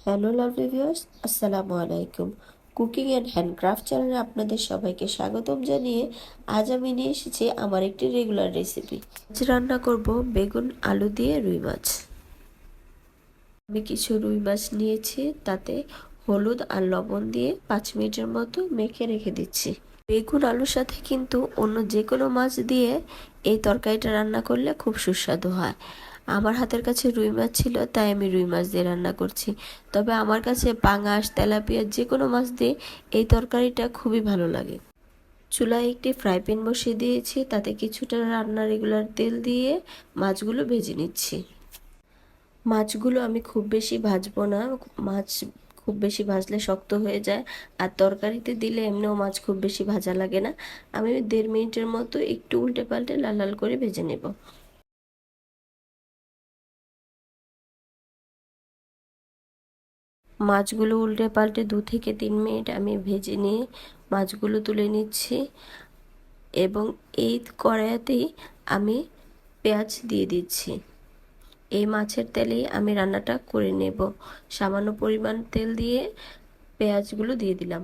Hello lovely viewers, আসসালামু আলাইকুম। Cooking and handcraft চ্যানেলে আপনাদের সবাইকে স্বাগতম জানিয়ে আজ আমি নিয়ে এসেছি আমার একটি রেগুলার রেসিপি। আজ রান্না করব বেগুন আলু দিয়ে রুই মাছ। আমি কিছু রুই মাছ নিয়েছি, তাতে হলুদ আর লবণ দিয়ে 5 মিনিটের মতো মেখে রেখে দিচ্ছি। বেগুন আলুর সাথে কিন্তু অন্য যে কোনো মাছ দিয়ে এই তরকারিটা রান্না করলে খুব সুস্বাদু হয়। আমার হাতের কাছে রুই মাছ ছিল, তাই আমি রুই মাছ দিয়ে রান্না করছি। তবে আমার কাছে পাঙাশ, তেলাপিয়া যে কোনো মাছ দিয়ে এই তরকারিটা খুবই ভালো লাগে। চুলায় একটি ফ্রাই প্যান বসিয়ে দিয়েছি, তাতে কিছুটা রান্নার রেগুলার তেল দিয়ে মাছগুলো ভেজে নিচ্ছি। মাছগুলো আমি খুব বেশি ভাজবো না, মাছ খুব বেশি ভাজলে শক্ত হয়ে যায়, আর তরকারিতে দিলে এমনিও মাছ খুব বেশি ভাজা লাগে না। আমি 1.5 মিনিটের মতো একটু উল্টে পাল্টে লাল লাল করে ভেজে নেব। মাছগুলো উল্টে পাল্টে 2 থেকে 3 মিনিট আমি ভেজে নিয়ে মাছগুলো তুলে নিচ্ছি, এবং এই কড়াইতেই আমি পেঁয়াজ দিয়ে দিচ্ছি। এই মাছের তেলেই আমি রান্নাটা করে নেব। সামান্য পরিমাণ তেল দিয়ে পেঁয়াজগুলো দিয়ে দিলাম,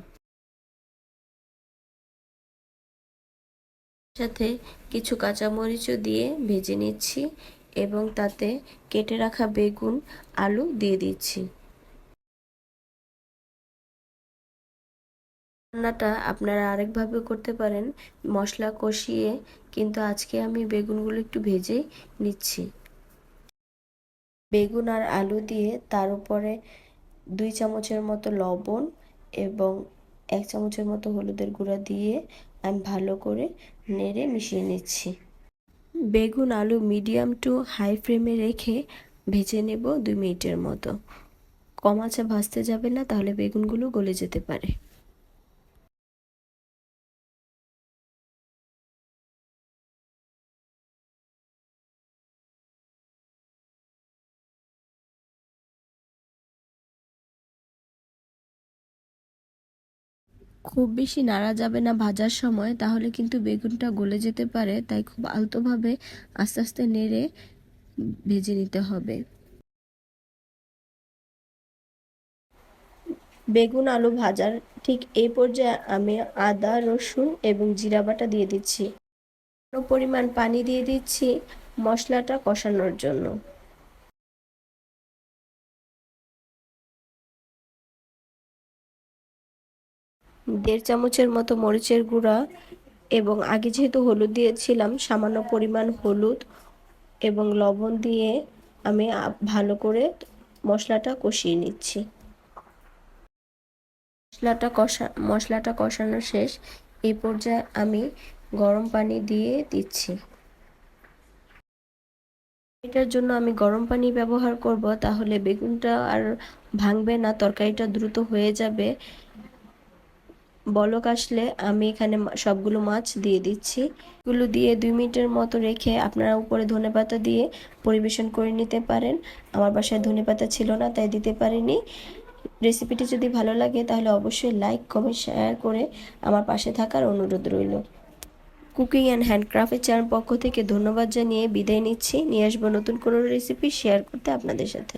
সাথে কিছু কাঁচামরিচও দিয়ে ভেজে নিচ্ছি, এবং তাতে কেটে রাখা বেগুন আলু দিয়ে দিচ্ছি। রান্নাটা আপনারা আরেকভাবেও করতে পারেন, মশলা কষিয়ে, কিন্তু আজকে আমি বেগুনগুলো একটু ভেজে নিচ্ছি। বেগুন আর আলু দিয়ে তার উপরে 2 চামচের মতো লবণ এবং 1 চামচের মতো হলুদের গুঁড়া দিয়ে আমি ভালো করে নেড়ে মিশিয়ে নিচ্ছি। বেগুন আলু মিডিয়াম টু হাই ফ্লেমে রেখে ভেজে নেব 2 মিনিটের মতো। কম আঁচে ভাজতে যাবে না, তাহলে বেগুনগুলো গলে যেতে পারে। খুব বেশি নাড়া যাবে না ভাজার সময়, তাহলে কিন্তু বেগুনটা গলে যেতে পারে, তাই খুব আলতোভাবে আস্তে আস্তে নেড়ে ভেজে নিতে হবে। বেগুন আলু ভাজার ঠিক এই পর্যায়ে আমি আদা, রসুন এবং জিরা বাটা দিয়ে দিচ্ছি। পরিমাণ পানি দিয়ে দিচ্ছি মশলাটা কষানোর জন্য। 1.5 চামচের মতো মরিচের গুঁড়া, এবং আগে যেহেতু হলুদ দিয়েছিলাম সামান্য পরিমাণ হলুদ এবং লবণ দিয়ে আমি ভালো করে মশলাটা কষিয়ে নিচ্ছি। মশলাটা কষানো শেষ। এই পর্যায়ে আমি গরম পানি দিয়ে দিচ্ছি। এটার জন্য আমি গরম পানি ব্যবহার করব, তাহলে বেগুনটা আর ভাঙবে না, তরকারিটা দ্রুত হয়ে যাবে। বলক আসলে আমি এখানে সবগুলো মাছ দিয়ে দিচ্ছি। এগুলো দিয়ে 2 মিনিটের মতো রেখে আপনারা উপরে ধনেপাতা দিয়ে পরিবেশন করে নিতে পারেন। আমার বাসায় ধনেপাতা ছিল না, তাই দিতে পারিনি। রেসিপিটি যদি ভালো লাগে তাহলে অবশ্যই লাইক, কমেন্ট, শেয়ার করে আমার পাশে থাকার অনুরোধ রইল। কুকিং অ্যান্ড হ্যান্ডক্রাফটের চ্যানেল পক্ষ থেকে ধন্যবাদ জানিয়ে বিদায় নিচ্ছি। নিয়ে আসবো নতুন কোনো রেসিপি শেয়ার করতে আপনাদের সাথে।